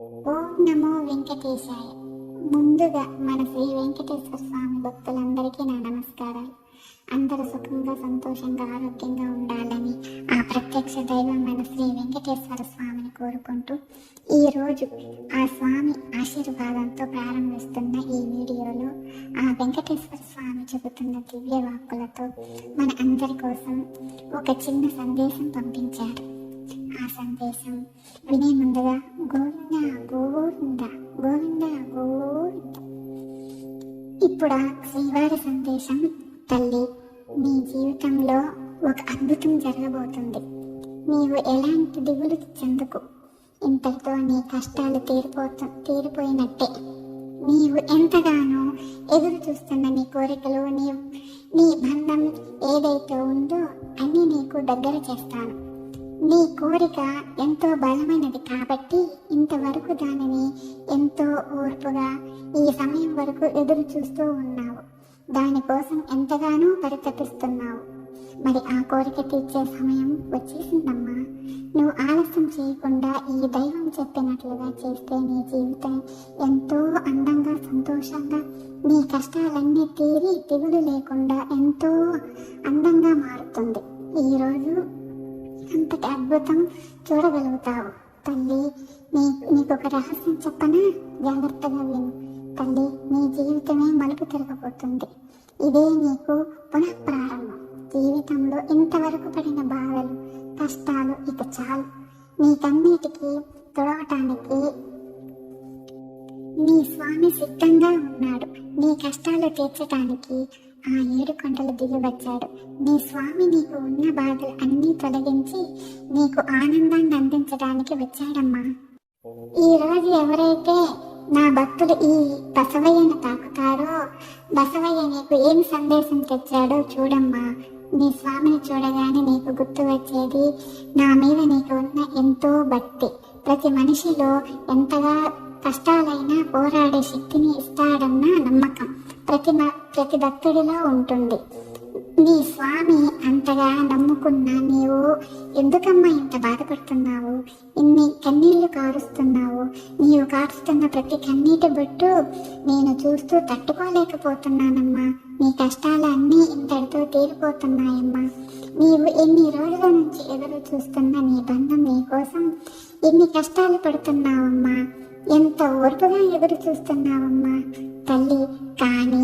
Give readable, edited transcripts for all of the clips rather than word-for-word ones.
ఓం నమో వెంకటేశాయ. ముందుగా మన శ్రీ వెంకటేశ్వర స్వామి భక్తులందరికీ నా నమస్కారాలు. అందరూ సుఖంగా, సంతోషంగా, ఆరోగ్యంగా ఉండాలని ఆ ప్రత్యక్ష దైవం మన శ్రీ వెంకటేశ్వర స్వామిని కోరుకుంటూ ఈరోజు ఆ స్వామి ఆశీర్వాదంతో ప్రారంభిస్తున్న ఈ వీడియోలో ఆ వెంకటేశ్వర స్వామి చెబుతున్న దివ్య వాక్కులతో మన అందరి కోసం ఒక చిన్న సందేశం పంపించారు. ఆ సందేశం వినే ముందుగా గోవింద గోవింద గోవింద గోవింద. ఇప్పుడు ఆ శ్రీవారి సందేశం. తల్లి, నీ జీవితంలో ఒక అద్భుతం జరగబోతుంది. నీవు ఎలాంటి దిగులు చెందకు. ఇంతటితో నీ కష్టాలు తీరిపోయినట్టే. నీవు ఎంతగానో ఎదురు చూస్తున్న నీ కోరికలు, నీ బంధం ఏదైతే ఉందో అన్నీ నీకు దగ్గర చేస్తాను. నీ కోరిక ఎంతో బలమైనది కాబట్టి ఇంతవరకు దానిని ఎంతో ఓర్పుగా ఈ సమయం వరకు ఎదురు చూస్తూ ఉన్నావు. దానికోసం ఎంతగానో పరితపిస్తున్నావు. మరి ఆ కోరిక తీర్చే సమయం వచ్చేసిందమ్మా. నువ్వు ఆలస్యం చేయకుండా ఈ దైవం చెప్పినట్లుగా చేస్తే నీ జీవితం ఎంతో అందంగా, సంతోషంగా, నీ కష్టాలన్నీ తీరి దిగులు లేకుండా ఎంతో అందంగా మారుతుంది. ఈరోజు అంతటి అద్భుతం చూడగలుగుతావు. తల్లి, నీకు ఒక రహస్యం చెప్పనా? జాగ్రత్తగా విను. తల్లి, నీ జీవితమే మలుపు తిరగబోతుంది. ఇదే నీకు పునఃప్రారంభం. జీవితంలో ఇంతవరకు పడిన బాధలు, కష్టాలు ఇక చాలు. నీకన్నిటికీ తొడవటానికి నీ స్వామి సిద్ధంగా ఉన్నాడు. నీ కష్టాలు తీర్చటానికి ఆ 7 కొండలు దిగి వచ్చాడు. నీ స్వామి నీకు ఉన్న బాధలు అన్నీ తొలగించి నీకు ఆనందాన్ని అందించడానికి వచ్చాడమ్మా. ఈ రోజు ఎవరైతే నా భక్తులు ఈ బసవయ్యను తాకుతారో, బసవయ్య నీకు ఏం సందేశం తెచ్చాడో చూడమ్మా. నీ స్వామిని చూడగానే నీకు గుర్తు వచ్చేది నా మీద నీకు ఉన్న ఎంతో భక్తి. ప్రతి మనిషిలో ఎంతగా కష్టాలైనా పోరాడే శక్తిని ఇస్తాడన్న నమ్మకం ప్రతి భక్తుడిలో ఉంటుంది. నీ స్వామి అంతగా నమ్ముకున్న నీవు ఎందుకమ్మా ఇంత బాధపడుతున్నావు? ఇన్ని కన్నీళ్లు కారుస్తున్నావు. నీవు కారుస్తున్న ప్రతి కన్నీటి బొట్టు నేను చూస్తూ తట్టుకోలేకపోతున్నానమ్మా. నీ కష్టాలన్నీ ఇంతటితో తీరిపోతున్నాయమ్మా. నీవు ఎన్ని రోజుల నుంచి ఎదురు చూస్తున్న నీ బంధం నీ కోసం ఎన్ని కష్టాలు పడుతున్నావమ్మా. ఎంత ఓర్పుగా ఎదురు చూస్తున్నావమ్మా తల్లి. కానీ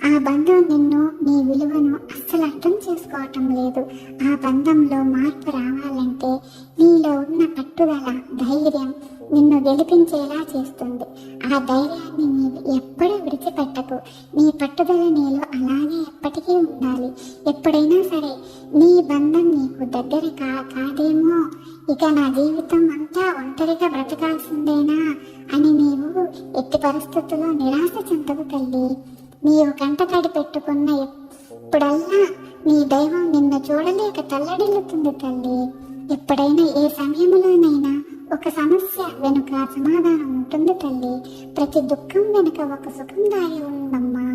ఆ బంధం నిన్ను, నీ విలువను అస్సలు అర్థం చేసుకోవటం లేదు. ఆ బంధంలో మార్పు రావాలంటే నీలో ఉన్న పట్టుదల, ధైర్యం నిన్ను గెలిపించేలా చేస్తుంది. ఆ ధైర్యాన్ని నీవు ఎప్పుడూ విడిచిపెట్టకు. నీ పట్టుదల నీలో అలాగే ఎప్పటికీ ఉండాలి. ఎప్పుడైనా సరే నీ బంధం నీకు దగ్గర కాదేమో, ఇక నా జీవితం అంతా ఒంటరిగా బ్రతకాల్సిందేనా అని నీవు ఎట్టి పరిస్థితుల్లో నిరాశ చెందకు తల్లి. నీవు కంటతడి పెట్టుకున్న ఎప్పుడల్లా నీ దైవం నిన్ను చూడలేక తల్లడిల్లుతుంది తల్లి. ఎప్పుడైనా ఏ సమయంలోనైనా ఒక సమస్య వెనుక సమాధానం ఉంటుంది తల్లి. ప్రతి దుఃఖం వెనుక ఒక సుఖం దాగి ఉందమ్మా.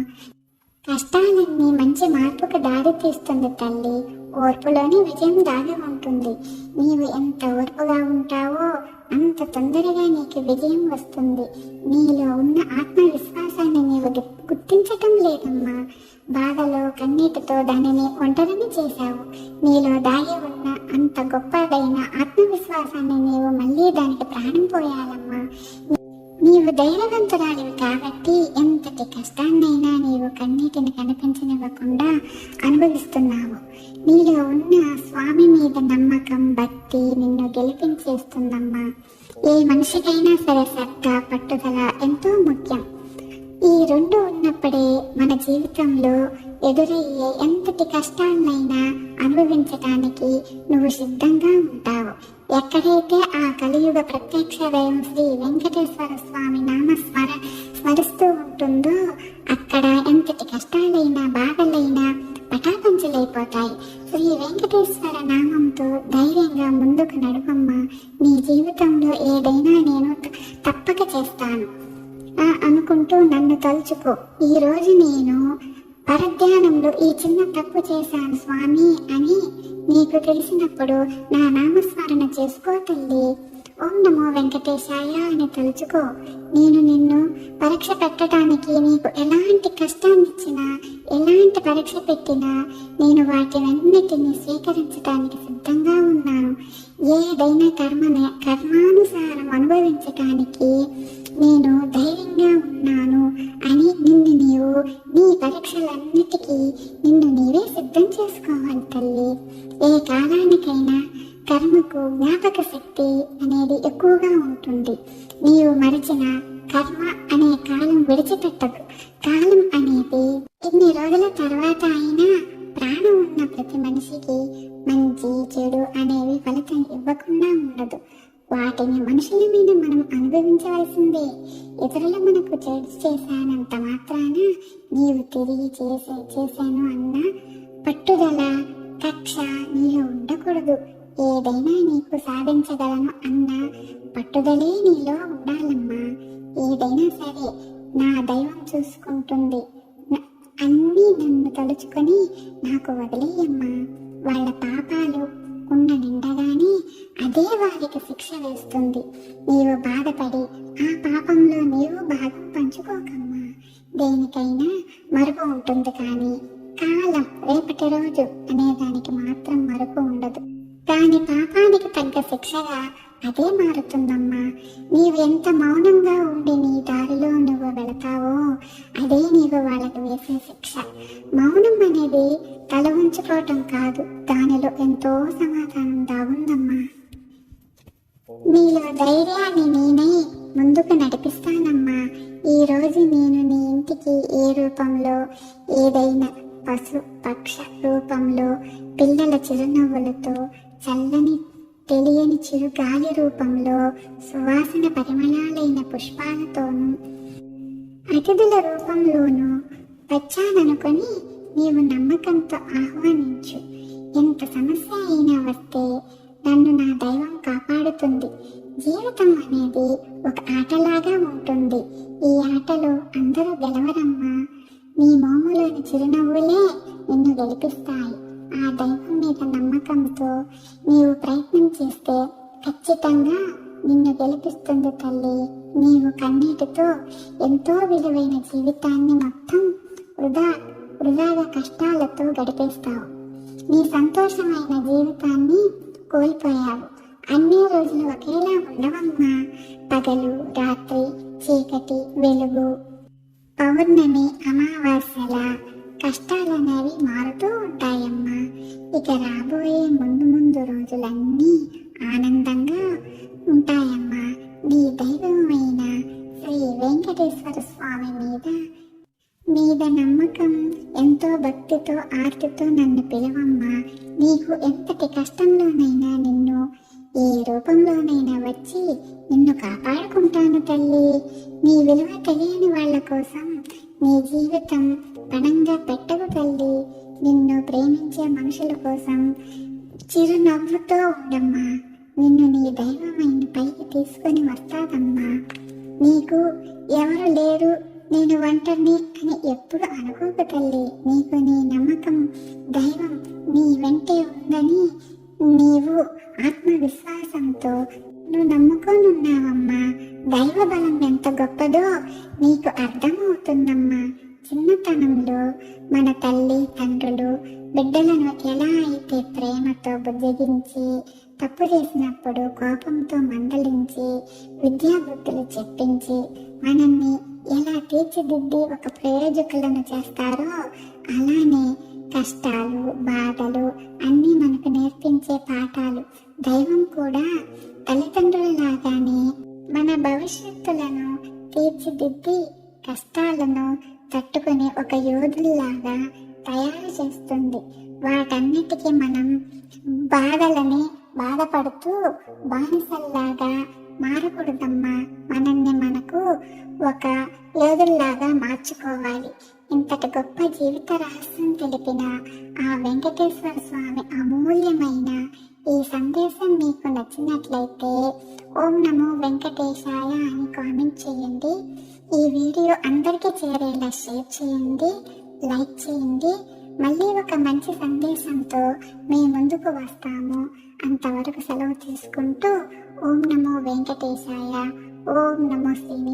కష్టాలన్నీ మంచి మార్పుకు దారి తీస్తుంది తల్లి. ఓర్పులోనే విజయం దాగి ఉంటుంది. నీవు ఎంత ఓర్పుగా ఉంటావో అంత తొందరగా నీకు విజయం వస్తుంది. నీలో ఉన్న ఆత్మవిశ్వాసాన్ని నీవు గుర్తించటం లేదమ్మా. బాధలో కన్నీటితో దానిని ఒంటరిని చేశావు. నీలో దాగి ఉన్న అంత గొప్పదైన ఆత్మవిశ్వాసాన్ని నీవు మళ్ళీ దానికి ప్రాణం పోయాలమ్మా. నీవు ధైర్యవంతురాలివి కాబట్టి ఎంతటి కష్టాన్నైనా నీవు కన్నీటిని కనిపించనివ్వకుండా అనుభవిస్తున్నావు. నీలో ఉన్న స్వామి మీద నమ్మకం, భక్తి నిన్ను గెలిపించేస్తుందమ్మా. ఏ మనిషికైనా సరే శ్రద్ధ, పట్టుదల ఎంతో ముఖ్యం. ఈ రెండు ఉన్నప్పుడే మన జీవితంలో ఎదురయ్యే ఎంతటి కష్టాన్నైనా అనుభవించటానికి నువ్వు సిద్ధంగా ఉంటావు. ఎక్కడైతే ఆ కలియుగ ప్రత్యక్ష దైవం శ్రీ వెంకటేశ్వర స్వామి స్మరిస్తూ ఉంటుందో అక్కడ ఎంతటి కష్టాలైనా, బాధలైనా పటాపంచలైపోతాయి. శ్రీ వెంకటేశ్వర నామంతో ధైర్యంగా ముందుకు నడుపమ్మా. నీ జీవితంలో ఏదైనా నేను తప్పక చేస్తాను అనుకుంటూ నన్ను తలుచుకో. ఈరోజు నేను పరధ్యానంలో ఈ చిన్న తప్పు చేశాను స్వామి అని నీకు తెలిసినప్పుడు నా నామస్మరణ చేసుకో తల్లి. ఓం నమో వెంకటేశాయ అని తలుచుకో. నేను నిన్ను పరీక్ష పెట్టడానికి, నీకు ఎలాంటి కష్టాన్ని ఇచ్చినా, ఎలాంటి పరీక్ష పెట్టినా నేను వాటినన్నిటినీ స్వీకరించడానికి సిద్ధంగా ఉన్నాను. ఏదైనా కర్మానుసారం అనుభవించటానికి నేను ధైర్యంగా ఉన్నాను అని నీ పరీక్షలన్నిటికీ నిన్ను నీవే సిద్ధం చేసుకోవాలి తల్లి. ఏ కాలానికైనా కర్మకు జ్ఞాపక శక్తి అనేది ఎక్కువగా ఉంటుంది. నీవు మరిచిన కర్మ అనే కాలం విడిచిపెట్టదు. కాలం అనేది ఇన్ని రోజుల తర్వాత అయినా ప్రాణం ఉన్న ప్రతి మనిషికి మంచి చెడు అనేవి ఫలితం ఇవ్వకుండా ఉండదు. వాటిని మనుషుల మీద మనం అనుభవించవలసిందే. ఇతరులు మనకు చెడు చేశానంత మాత్రాన నీవు తిరిగి చేశాను అన్న పట్టుదల, కక్ష నీలో ఉండకూడదు. ఏదైనా నీకు సాధించగలను అన్న పట్టుదలే నీలో ఉండాలమ్మా. ఏదైనా సరే నా దైవం చూసుకుంటుంది, అన్నీ నన్ను తలుచుకొని నాకు వదిలేయమ్మా. వాళ్ళ పాపాలు కుండ నిండగానే అదే వారికి శిక్ష వేస్తుంది. నీవు బాధపడి ఆ పాపంలో నీవు భాగం పంచుకోకమ్మా. దేనికైనా మరుపు ఉంటుంది, కానీ కాలం, రేపటి రోజు అనే దానికి మాత్రం మరుపు ఉండదు. దాని పాపానికి తగ్గ శిక్షగా అదే మారుతుందమ్మా. నీవు ఎంత మౌనంగా ఉండి నీ దారిలో నువ్వు వెళతావో అదే నీవు వాళ్ళకి వేసే శిక్ష. మౌనం అనేది తల ఉంచుకోవటం కాదు, దానిలో ఎంతో సమాధానం దాగుందమ్మా. నీలో ధైర్యాన్ని నేనే ముందుకు నడిపిస్తానమ్మా. ఈ రోజు నేను నీ ఇంటికి ఏ రూపంలో, ఏదైనా పశు పక్ష రూపంలో, పిల్లల చిరునవ్వులతో, చల్లని తెలియని చిరు గాలి రూపంలో, సువాసన పరిమళాలైన పుష్పాలతోనూ, అతిథుల రూపంలోనూ వచ్చాననుకొని నీవు నమ్మకంతో ఆహ్వానించు. ఎంత సమస్య అయినా వస్తే నన్ను నా దైవం కాపాడుతుంది. జీవితం అనేది ఒక ఆటలాగా ఉంటుంది. ఈ ఆటలో అందరూ గెలవరమ్మా. నీ మోములోని చిరునవ్వులే నిన్ను గెలిపిస్తాయి. ఆ దైవం మీద నమ్మకంతో నీవు ప్రయత్నం చేస్తే ఖచ్చితంగా నిన్ను గెలిపిస్తుంది తల్లి. నీవు కన్నీటితో ఎంతో విలువైన జీవితాన్ని మొత్తం వృధాగా కష్టాలతో గడిపేస్తావు. నీ సంతోషమైన జీవితాన్ని కోల్పోయావు. అన్ని రోజులు ఒకేలా ఉండవమ్మా. పగలు, రాత్రి, చీకటి, వెలుగు, పౌర్ణమి, అమావాస్యల కష్టాలనేవి మారుతూ ఉంటాయమ్మా. ఇక రాబోయే ముందు రోజులన్నీ ఆనందంగా ఉంటాయమ్మా. నీ దైవమైన శ్రీ వెంకటేశ్వర స్వామి మీద నమ్మకం, ఎంతో భక్తితో, ఆర్తితో నన్ను పిలవమ్మా. నీకు ఎంతటి కష్టంలోనైనా నిన్ను ఏ రూపంలోనైనా వచ్చి నిన్ను కాపాడుకుంటాను తల్లి. నీ విలువ తెలియని వాళ్ళ కోసం నీ జీవితం పణంగా పెట్టకు తల్లి. నిన్ను ప్రేమించే మనుషుల కోసం చిరునవ్వుతో ఉండమ్మా. నిన్ను నీ దైవమైన పైకి తీసుకొని వస్తాదమ్మా. నీకు ఎవరు లేరు, నేను ఒంటరిని అని ఎప్పుడు అనుకోకు తల్లి. నీకు నీ నమ్మకం, దైవం నీ వెంటే ఉందని నీవు ఆత్మవిశ్వాసంతో నువ్వు నమ్ముకోనున్నావమ్మా. దైవ బలం ఎంత గొప్పదో నీకు అర్థమవుతుందమ్మా. చిన్నతనంలో మన తల్లి తండ్రులు బిడ్డలను ఎలా అయితే ప్రేమతో బుజ్జగించి, తప్పు చేసినప్పుడు కోపంతో మందలించి, విద్యాబుద్ధులు చెప్పించి, మనల్ని ఎలా తీర్చిదిద్ది ఒక ప్రయోజకులను చేస్తారో, అలానే కష్టాలు, బాధలు అన్నీ మనకు నేర్పించే పాఠాలు. దైవం కూడా తల్లిదండ్రులలాగానే మన భవిష్యత్తులను తీర్చిదిద్ది, కష్టాలను తట్టుకుని ఒక యోధుల్లాగా తయారు చేస్తుంది. వాటన్నిటికీ మనం బాధపడుతూ బానిసల్లాగా మారకూడదమ్మా. మనల్ని మనకు ఒక యోధుల్లాగా మార్చుకోవాలి. ఇంతటి గొప్ప జీవిత రహస్యం తెలిపిన ఆ వెంకటేశ్వర స్వామి అమూల్యమైన ఈ సందేశం మీకు నచ్చినట్లయితే ఓం నమో వెంకటేశాయ అని కామెంట్ చేయండి. ఈ వీడియో అందరికీ చేరేలా షేర్ చేయండి, లైక్ చేయండి. మళ్ళీ ఒక మంచి సందేశంతో మీ ముందుకు వస్తాము. అంతవరకు సెలవు తీసుకుంటూ ఓం నమో వెంకటేశాయ. ఓం నమో శ్రీనివాసాయ.